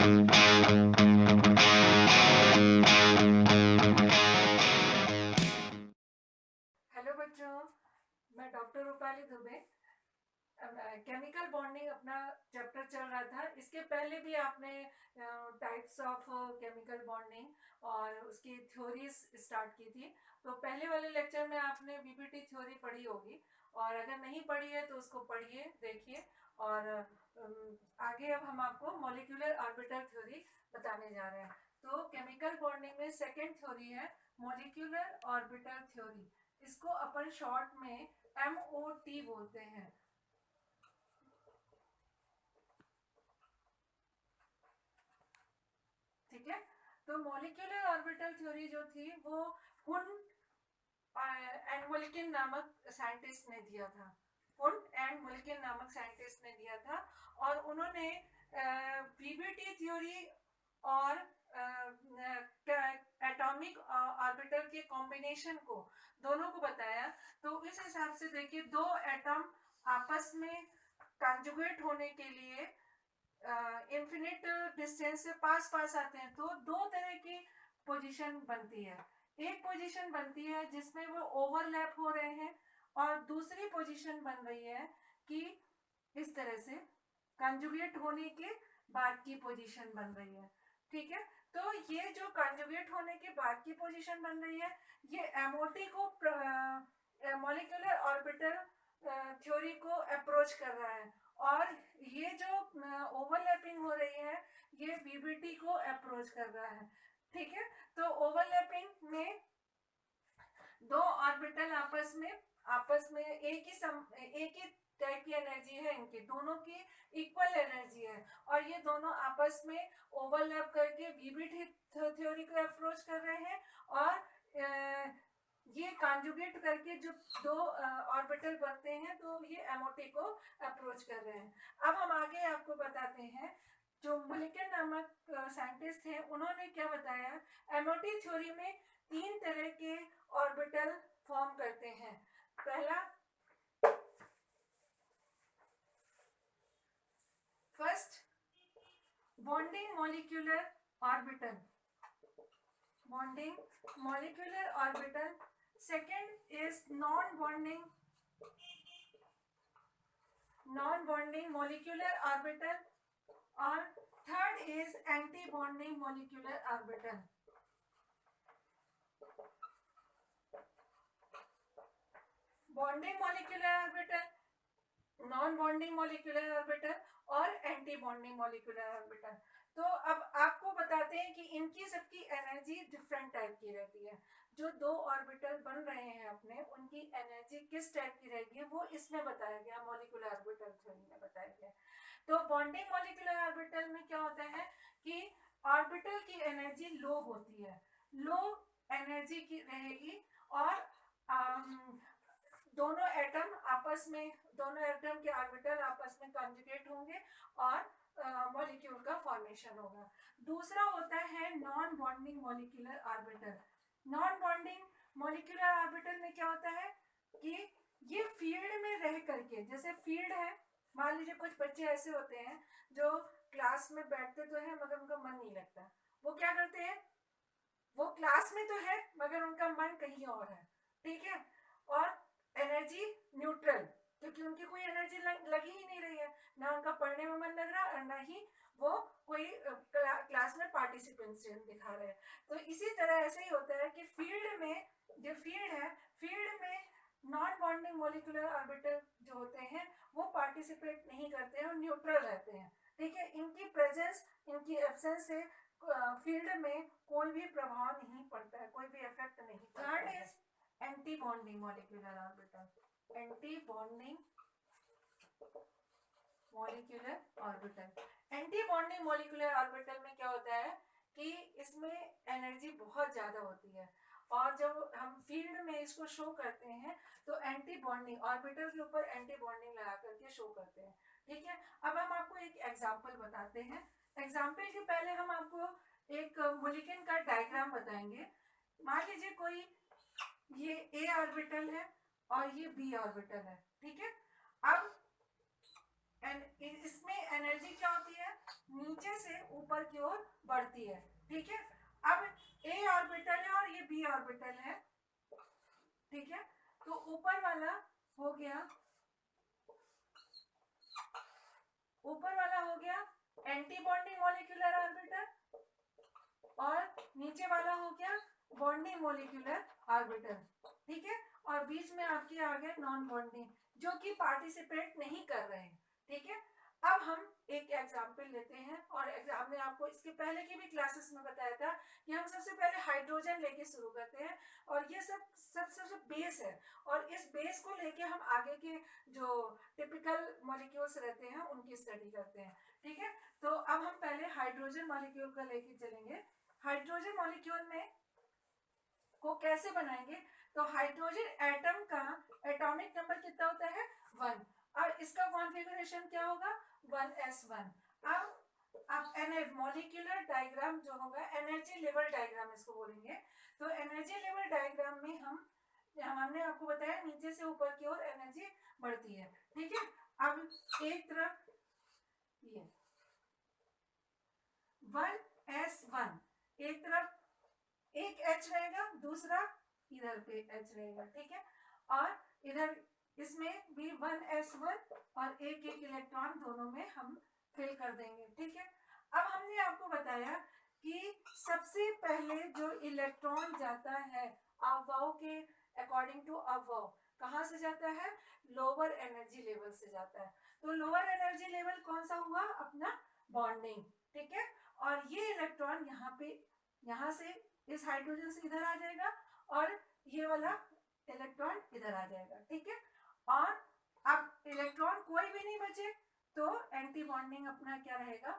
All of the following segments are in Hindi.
हेलो बच्चों, मैं doctor Rupali Dubey. Chemical bonding अपना चैप्टर चल रहा था। इसके पहले भी आपने टाइप्स ऑफ केमिकल बॉन्डिंग और उसकी थ्योरीज स्टार्ट की थी। तो पहले वाले लेक्चर में आपने बीपीटी थ्योरी पढ़ी होगी, और अगर नहीं पढ़ी है तो उसको पढ़िए, देखिए। और आगे अब हम आपको मॉलिक्यूलर ऑर्बिटल थ्योरी बताने जा रहे हैं। तो केमिकल बॉन्डिंग में सेकेंड थ्योरी है मॉलिक्यूलर ऑर्बिटल थ्योरी। इसको अपन शॉर्ट में MOT बोलते हैं। ठीक है। तो मॉलिक्यूलर ऑर्बिटल थ्योरी जो थी वो हुन एंड मुल्किन नामक साइंटिस्ट ने दिया था। हुन एंड मुल्किन नामक साइंटिस्ट ने दिया था, और उन्होंने वीबीटी थ्योरी और एटॉमिक ऑर्बिटल के कॉम्बिनेशन को, दोनों को बताया। तो इस हिसाब से देखिए, दो एटम आपस में कंजुगेट होने के लिए इन्फिनिट डिस्टेंस से पास पास आते हैं, तो दो तरह की पोजीशन बनती है। एक पोजीशन बनती है जिसमें वो ओवरलैप हो रहे हैं, और दूसरी पोजीशन बन रही है कि इस तरह से कंजुगेट होने के बाद की पोजीशन बन रही है। ठीक है। तो ये जो कंजुगेट होने के बाद की पोजीशन बन रही है, ये एमओटी को, मॉलिक्यूलर ऑर्बिटल थ्योरी को अप्रोच कर रहा है, और ये जो ओवरलैपिंग हो रही है ये बीबीटी को अप्रोच कर रहा है। ठीक है। तो ओवरलैपिंग में दो ऑर्बिटल आपस में एक ही टाइप की एनर्जी है, इनकी दोनों की इक्वल एनर्जी है, और ये दोनों आपस में ओवरलैप करके बीबीटी थ्योरी को अप्रोच कर रहे हैं। और ये कॉन्जुगेट करके जो दो ऑर्बिटल बनते हैं, तो ये एमओटी को अप्रोच कर रहे हैं। अब हम आगे आपको बताते हैं, जो मुल्किन नामक साइंटिस्ट थे, उन्होंने क्या बताया। एमओटी थ्योरी में तीन तरह के ऑर्बिटल फॉर्म करते हैं। पहला, first bonding molecular orbital, bonding molecular orbital. Second is non bonding molecular orbital, और third is anti bonding molecular orbital. Bonding molecular orbital, non bonding molecular orbital, और एंटी बॉन्डिंग मॉलिक्यूलर ऑर्बिटल। तो अब आपको बताते हैं कि इनकी सबकी एनर्जी डिफरेंट टाइप की रहती है। जो दो ऑर्बिटल बन रहे हैं अपने, उनकी एनर्जी किस टाइप की रहेगी वो इसमें बताया गया, मॉलिक्यूलर ऑर्बिटल थ्योरी में बताया गया। तो बॉन्डिंग मॉलिक्यूलर ऑर्बिटल में क्या होता है कि ऑर्बिटल की एनर्जी लो होती है, लो एनर्जी की रहेगी, और दोनों एटम के ऑर्बिटल आपस में कॉन्जुगेट होंगे, और मॉलिक्यूल का फॉर्मेशन होगा। दूसरा होता है non bonding molecular orbital. Non bonding molecular orbital में क्या होता है कि ये फील्ड में रह करके, जैसे फील्ड है, मान लीजिए कुछ बच्चे ऐसे होते हैं जो क्लास में बैठते तो है मगर उनका मन नहीं लगता। वो क्या करते हैं, वो क्लास में तो है मगर उनका मन कहीं और है। ठीक है। और एनर्जी न्यूट्रल, क्योंकि उनकी कोई एनर्जी लगी ही नहीं रही है, ना उनका पढ़ने में मन लग रहा और ना ही वो कोई क्लास में पार्टिसिपेशन दिखा रहे हैं। तो इसी तरह ऐसे ही होता है कि फील्ड में, जो फील्ड है, फील्ड में नॉन बॉन्डिंग मॉलिक्यूलर ऑर्बिटल जो होते हैं वो पार्टिसिपेट नहीं करते हैं और न्यूट्रल रहते हैं। ठीक है। इनकी प्रेजेंस, इनकी एब्सेंस से फील्ड में कोई भी प्रभाव नहीं पड़ता है, कोई भी इफेक्ट नहीं। Third is anti bonding molecular orbital, anti bonding molecular orbital. Anti bonding molecular orbital में क्या होता है कि इसमें एनर्जी बहुत ज्यादा होती है, और जब हम फील्ड में इसको शो करते हैं तो एंटी बॉन्डिंग ऑर्बिटल के ऊपर एंटी बॉन्डिंग लगा करके शो करते हैं। ठीक है। अब हम आपको एक एग्जांपल बताते हैं। एग्जांपल के पहले हम आपको एक मॉलिक्यूल का डायग्राम बताएंगे। मान लीजिए कोई ये ए ऑर्बिटल है और ये बी ऑर्बिटल है। ठीक है। अब इसमें एनर्जी क्या होती है, नीचे से ऊपर की ओर बढ़ती है। ठीक है, अब ए ऑर्बिटल है और ये बी ऑर्बिटल है। ठीक है, तो ऊपर वाला हो गया, ऊपर वाला हो गया एंटी बॉन्डिंग मॉलिक्यूलर ऑर्बिटल और नीचे वाला हो गया बॉन्डिंग मॉलिक्यूलर ऑर्बिटल। ठीक है, और बीच में आपकी आ गया नॉन बॉन्डिंग जो कि पार्टिसिपेट नहीं कर रहे हैं। ठीक है, अब हम एक एग्जाम्पल लेते हैं और हमने आपको इसके पहले की भी क्लासेस में बताया था कि हम सबसे पहले हाइड्रोजन लेके शुरू करते हैं और ये सबसे बेस है और इस बेस को लेके हम आगे के जो टिपिकल मॉलिक्यूल्स रहते हैं उनकी स्टडी करते हैं। ठीक है, तो अब हम पहले हाइड्रोजन मॉलिक्यूल का लेके चलेंगे। हाइड्रोजन मॉलिक्यूल में को कैसे बनाएंगे, तो हाइड्रोजन एटम का एटॉमिक नंबर कितना होता है 1 और इसका कॉन्फ़िगरेशन क्या होगा 1s1। अब मॉलिक्यूलर डायग्राम जो होगा एनर्जी लेवल डायग्राम इसको बोलेंगे। तो एनर्जी लेवल डायग्राम में हमने आपको बताया नीचे से ऊपर की ओर एनर्जी बढ़ती है। ठीक है, अब एक तरफ ये 1s1 एक तरफ एक H रहेगा, दूसरा इधर पे H रहेगा। ठीक है, और इधर इसमें भी 1s1 और एक इलेक्ट्रॉन दोनों में हम फिल कर देंगे। ठीक है, अब हमने आपको बताया कि सबसे पहले जो इलेक्ट्रॉन जाता है अफवाह के अकॉर्डिंग टू अफवाह कहाँ से जाता है, लोअर एनर्जी लेवल से जाता है। तो लोअर एनर्जी लेवल कौन सा हुआ, अपना बॉन्डिंग। ठीक है, और ये इलेक्ट्रॉन यहाँ से इस हाइड्रोजन से इधर आ जाएगा और ये वाला इलेक्ट्रॉन इधर आ जाएगा। ठीक है, और अब इलेक्ट्रॉन कोई भी नहीं बचे तो एंटी बॉन्डिंग अपना क्या रहेगा,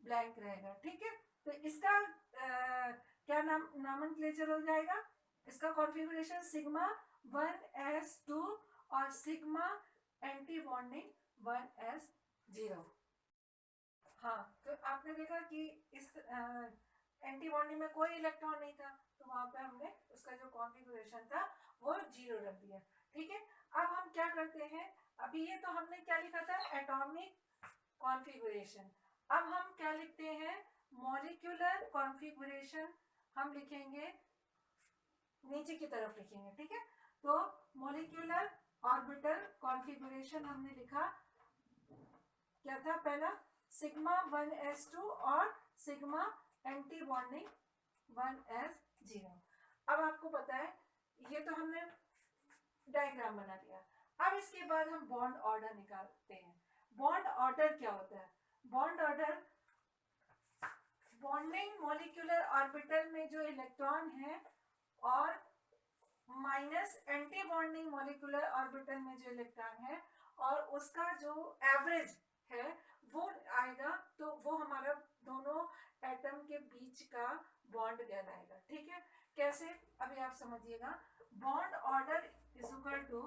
ब्लैंक रहेगा। ठीक है, तो इसका क्या नॉमेनक्लेचर हो जाएगा, इसका कॉन्फ़िगरेशन सिग्मा 1s2 और सिग्मा एंटी बॉन्डिंग 1s0। हाँ, तो आपने देखा कि इस एंटी बॉन्डिंग में कोई इलेक्ट्रॉन नहीं था तो वहां पे हमने उसका जो कॉन्फ़िगरेशन था वो 0 रख दिया। ठीक है, अब हम क्या करते हैं, अभी ये तो हमने क्या लिखा था एटॉमिक कॉन्फ़िगरेशन। अब हम क्या लिखते हैं, मॉलिक्यूलर कॉन्फ़िगरेशन हम लिखेंगे, नीचे की तरफ लिखेंगे। ठीक है, तो मॉलिक्यूलर ऑर्बिटल कॉन्फ़िगरेशन हमने लिखा क्या था, पहला सिग्मा 1s2 और सिग्मा एंटी बॉन्डिंग 1s0। अब आपको पता है ये तो हमने डायग्राम बना लिया। अब इसके बाद हम बॉन्ड ऑर्डर निकालते हैं। बॉन्ड ऑर्डर क्या होता है, bond order bonding molecular orbital में जो इलेक्ट्रॉन है और minus anti bonding molecular orbital में जो इलेक्ट्रॉन है और उसका जो एवरेज है वो आएगा, तो वो हमारा दोनों एटम के बीच का बॉन्ड कहलाएगा। ठीक है, कैसे, अभी आप समझिएगा। Bond order is equal to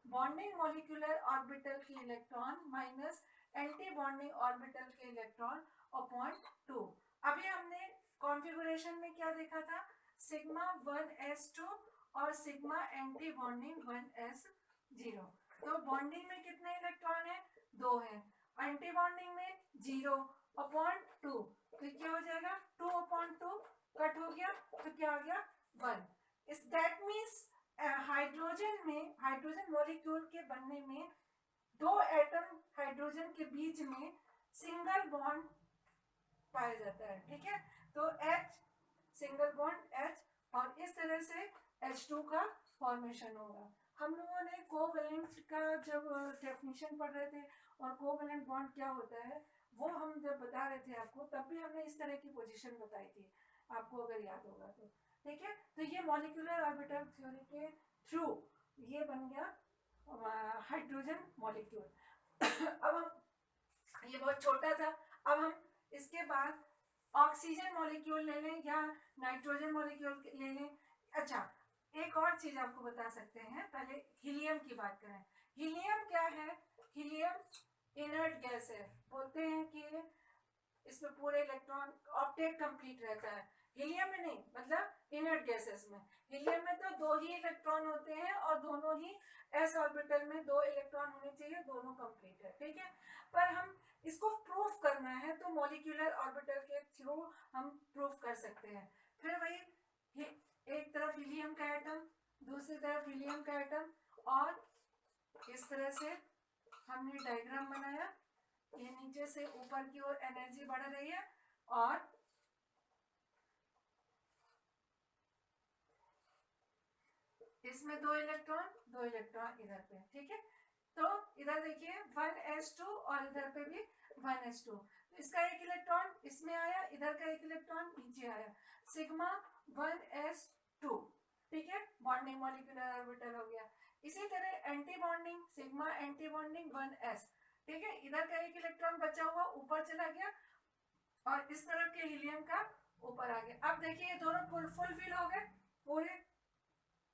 bonding molecular orbital के electron minus anti bonding orbital के इलेक्ट्रॉन अपॉन 2। अभी हमने कॉन्फ़िगरेशन में क्या देखा था, सिग्मा 1s2 और सिग्मा एंटी बॉन्डिंग 1s0। तो बॉन्डिंग में कितने इलेक्ट्रॉन है, 2 है, एंटी बॉन्डिंग में 0 अपॉन 2, तो क्या हो जाएगा 2 अपॉन 2 कट हो गया तो क्या आ गया 1। इस दैट मीन्स हाइड्रोजन मॉलिक्यूल के बनने में दो एटम हाइड्रोजन के बीच में सिंगल बॉन्ड पाया जाता है। ठीक है, तो H सिंगल बॉन्ड H और इस तरह से H2 का फॉर्मेशन होगा। हम लोगों ने कोवैलेंट का जब डेफिनेशन पढ़ रहे थे और कोवैलेंट बॉन्ड क्या होता है वो हम जब बता रहे थे आपको, तब भी हमने इस तरह की पोजीशन बताई थी, आपको अगर याद होगा तो। ठीक है, तो ये मॉलिक्यूलर ऑर्बिटल थ्योरी के थ्रू ये बन गया हाइड्रोजन मॉलिक्यूल। अब हम ये बहुत छोटा था, अब हम इसके बाद ऑक्सीजन मॉलिक्यूल ले लें या नाइट्रोजन मॉलिक्यूल ले लें। अच्छा, एक और चीज आपको बता सकते हैं, पहले हीलियम की बात करें। हीलियम क्या है, हीलियम इनर्ट गैस है, बोलते हैं कि इसमें पूरे इलेक्ट्रॉन ऑक्टेट कंप्लीट रहता है, हीलियम में नहीं, मतलब इनर्ट गैसेस में। हीलियम में तो 2 ही इलेक्ट्रॉन होते हैं और दोनों ही s ऑर्बिटल में 2 इलेक्ट्रॉन होने चाहिए, दोनों कंप्लीट है। ठीक है, पर हम इसको प्रूफ करना है तो मॉलिक्यूलर ऑर्बिटल के हम प्रूफ कर सकते हैं। फिर वही एक तरफ हीलियम का एटम, दूसरी तरफ हीलियम का एटम, और इस तरह से हमने डायग्राम बनाया। ये नीचे से ऊपर की ओर एनर्जी बढ़ रही है, और इसमें दो इलेक्ट्रॉन इधर पे, ठीक है। तो इधर देखिए 1s2 और इधर पे भी 1s2, तो इसका एक इलेक्ट्रॉन इसमें आया, इधर का एक इलेक्ट्रॉन नीचे आया, सिग्मा 1s2, ठीक है, बॉन्डिंग मॉलिक्यूलर ऑर्बिटल हो गया। इसी तरह anti bonding, sigma anti bonding 1s, ठीक है, इधर का एक इलेक्ट्रॉन बचा हुआ ऊपर चला गया, और इस तरफ के हीलियम का ऊपर आ गया। अब देखिए ये दोनों फुलफिल हो गए पूरे,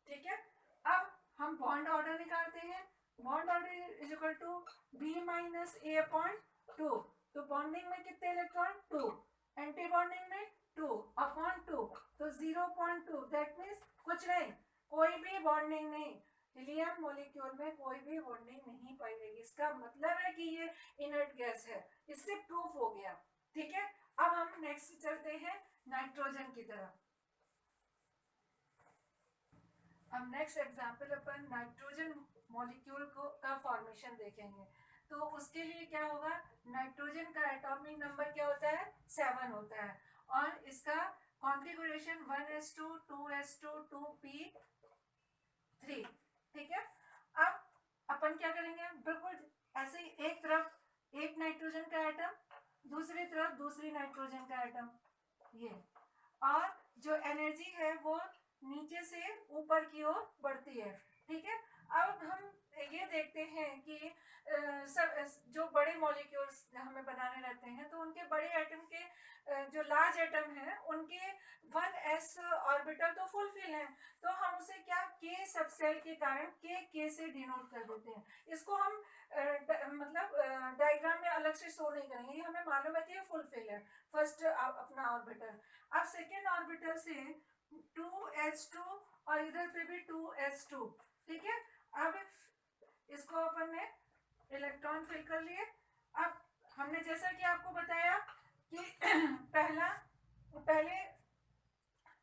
ठीक है। अब हम बॉन्ड ऑर्डर निकालते हैं। Bond order is equal to b minus a upon 2। तो बॉन्डिंग में कितने इलेक्ट्रॉन? 2, एंटी बॉन्डिंग में 2 अपॉन 2, तो 0.2, दैट मीन्स कुछ नहीं, कोई भी बॉन्डिंग नहीं, हीलियम मॉलिक्यूल में कोई भी बॉन्डिंग नहीं पाएगी। इसका मतलब है कि ये इनर्ट गैस है, इससे प्रूफ हो गया, ठीक है। अब हम नेक्स्ट चलते हैं नाइट्रोजन की तरफ। हम नेक्स्ट एग्जाम्पल अपन नाइट्रोजन मॉलिक्यूल को का फॉर्मेशन देखेंगे। तो उसके लिए क्या होगा, नाइट्रोजन का एटॉमिक नंबर क्या होता है? 7 होता है, और इसका कॉन्फ़िगरेशन 1s2 2s2 2p3, ठीक है। अब अपन क्या करेंगे, बिल्कुल ऐसे ही एक तरफ एक नाइट्रोजन का एटम, दूसरी तरफ दूसरी नाइट्रोजन का एटम, ये, और जो एनर्जी है वो नीचे से ऊपर की ओर बढ़ती है, ठीक है। अब हम ये देखते हैं कि सब जो बड़े मॉलिक्यूल्स हमें बनाने रहते हैं, तो उनके बड़े एटम के जो लार्ज एटम है उनके 1s ऑर्बिटल तो फुलफिल है, तो हम उसे क्या k सबसेल के कारण k से डिनोट कर देते हैं। इसको हम मतलब डायग्राम में अलग से शो नहीं करेंगे, हमें मालूम है कि ये फुलफिल है फर्स्ट अपना ऑर्बिटल। अब सेकेंड ऑर्बिटल से 2s2 और इधर पे भी 2s2, ठीक है। अब इसको अपन ने इलेक्ट्रॉन फिल कर लिए। अब हमने जैसा कि आपको बताया कि पहले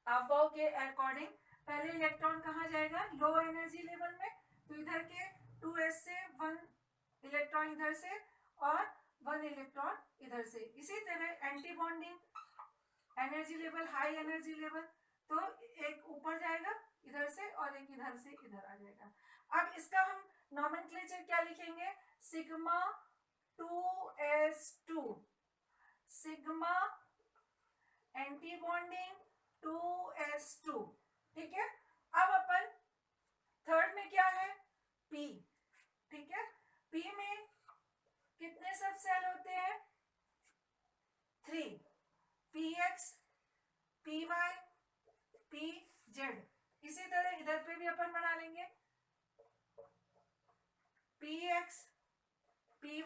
अफवाह के अकॉर्डिंग पहले इलेक्ट्रॉन कहाँ जाएगा? लो एनर्जी लेवल में, तो इधर के 2s से 1 इलेक्ट्रॉन इधर से और 1 इलेक्ट्रॉन इधर से। इसी तरह anti bonding energy level, high energy level, तो एक ऊपर जाएगा इधर से और एक इधर से इधर आ जाएगा। अब इसका हम नॉमेनक्लेचर क्या लिखेंगे? Sigma 2s2, sigma anti bonding 2s2, ठीक है। अब अपन थर्ड में क्या है? p, ठीक है। p में कितने सब सेल होते हैं? 3, px py pz। इसी तरह इधर पे भी अपन बना लेंगे px py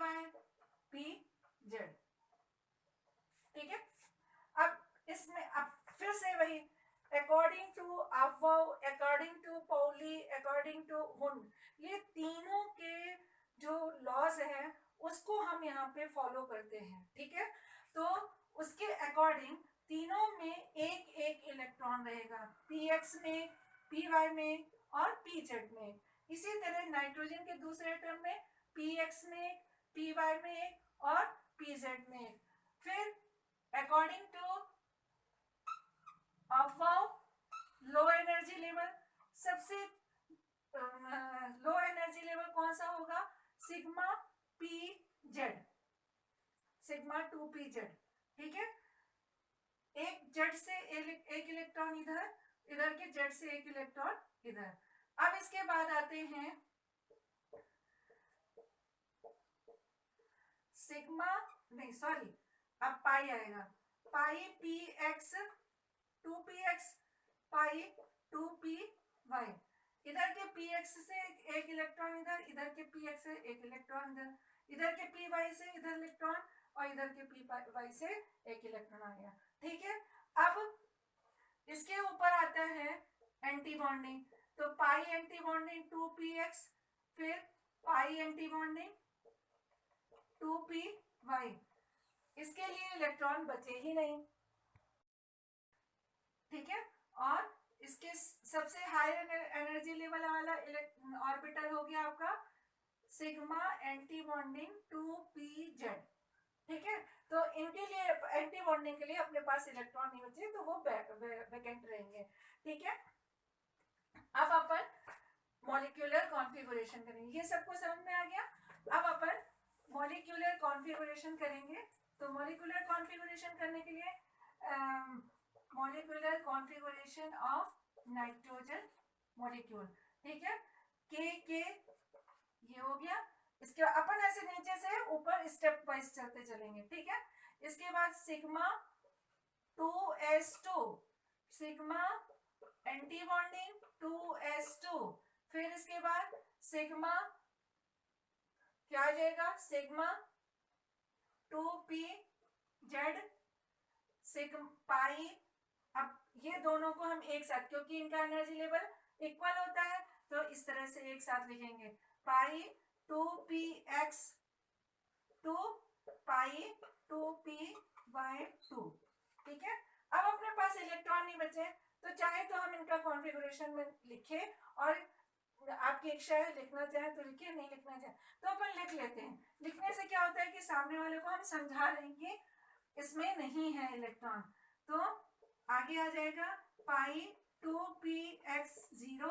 pz, ठीक है। अब इसमें अब फिर से वही according to Aufbau, according to Pauli, according to Hund, ये तीनों के जो लॉज हैं उसको हम यहाँ पे फॉलो करते हैं, ठीक है। तो उसके अकॉर्डिंग तीनों में एक एक इलेक्ट्रॉन रहेगा, px में, py में और pz में। इसी तरह नाइट्रोजन के दूसरे एटम में px में एक, py में एक और pz में एक। फिर अकॉर्डिंग टू अफवाह लो एनर्जी लेवल, सबसे लो एनर्जी लेवल कौन सा होगा? सिग्मा pz, सिग्मा 2pz, ठीक है। एक जेड से एक इलेक्ट्रॉन इधर, इधर के जेड से एक इलेक्ट्रॉन इधर। अब इसके बाद आते हैं सिग्मा, नहीं सॉरी, अब पाई आएगा, पाई px 2px पाई 2py। इधर के px से एक इलेक्ट्रॉन इधर, इधर के px से एक इलेक्ट्रॉन इधर, इधर के py से इधर इलेक्ट्रॉन और इधर के py से एक इलेक्ट्रॉन आ गया, ठीक है। अब इसके ऊपर आता है एंटी बॉन्डिंग, तो पाई एंटी बॉन्डिंग 2px, फिर पाई एंटी बॉन्डिंग 2py। इसके लिए इलेक्ट्रॉन बचे ही नहीं, ठीक है। और इसके सबसे हायर एनर्जी लेवल वाला ऑर्बिटल हो गया आपका sigma anti bonding 2p z। ठीक है, तो इनके लिए एंटी बॉन्डिंग के लिए अपने पास इलेक्ट्रॉन नहीं बचे तो वो वैकेंट रहेंगे। ठीक है, अब अपन मॉलिक्यूलर कॉन्फ़िगरेशन करेंगे। ये सबको समझ में आ गया। अब अपन मॉलिक्यूलर कॉन्फ़िगरेशन करेंगे। तो मॉलिक्यूलर कॉन्फ़िगरेशन करने के लिए molecular configuration of nitrogen molecule. ठीक है, के ये हो गया। इसके बाद अपन ऐसे नीचे से ऊपर स्टेप वाइज चलते चलेंगे। ठीक है, इसके बाद sigma 2s2, sigma anti bonding 2s2, फिर इसके बाद सिग्मा क्या आ जाएगा, सिग्मा 2pz, सिग्मा पाई। अब ये दोनों को हम एक साथ, क्योंकि इनका एनर्जी लेवल इक्वल होता है तो इस तरह से एक साथ लिखेंगे, पाई 2px 2 पाई 2p/2। ठीक है, अब अपने पास इलेक्ट्रॉन नहीं बचे तो चाहे तो हम इनका कॉन्फ़िगरेशन में लिखे, और आपकी इच्छा है लिखना चाहे तो लिखिए, नहीं लिखना चाहे तो अपन लिख लेते हैं। लिखने से क्या होता है कि सामने वाले को हम समझा रहे हैं कि इसमें नहीं है इलेक्ट्रॉन। तो आगे आ जाएगा पाई 2px0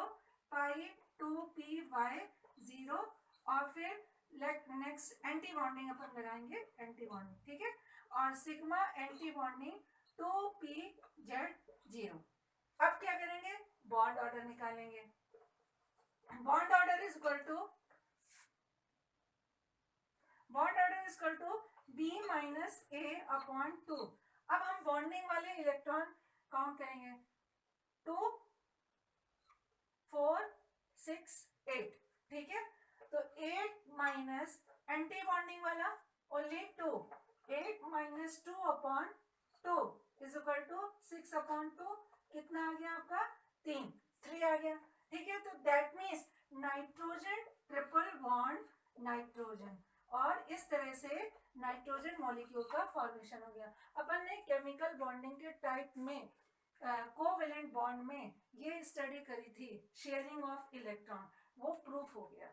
पाई 2py0, और फिर नेक्स्ट एंटी बॉन्डिंग अपन लगाएंगे, एंटी बॉन्डिंग। ठीक है, और सिग्मा एंटी बॉन्डिंग 2pz0। अब क्या करेंगे, बॉन्ड ऑर्डर निकालेंगे। Bond order is equal to b-a/2। अब हम बॉन्डिंग वाले इलेक्ट्रॉन काउंट करेंगे, 2 4 6 8। ठीक है, तो 8 माइनस एंटी बॉन्डिंग वाला only 2, 8 minus 2/2 is equal to 6/2। कितना आ गया आपका, 3 आ गया। ठीक है, तो that means nitrogen triple bond nitrogen, और इस तरह से नाइट्रोजन मॉलिक्यूल का फॉर्मेशन हो गया। अपन ने केमिकल बॉन्डिंग के टाइप में कोवेलेंट बॉन्ड में ये स्टडी करी थी, शेयरिंग ऑफ इलेक्ट्रॉन, वो प्रूफ हो गया।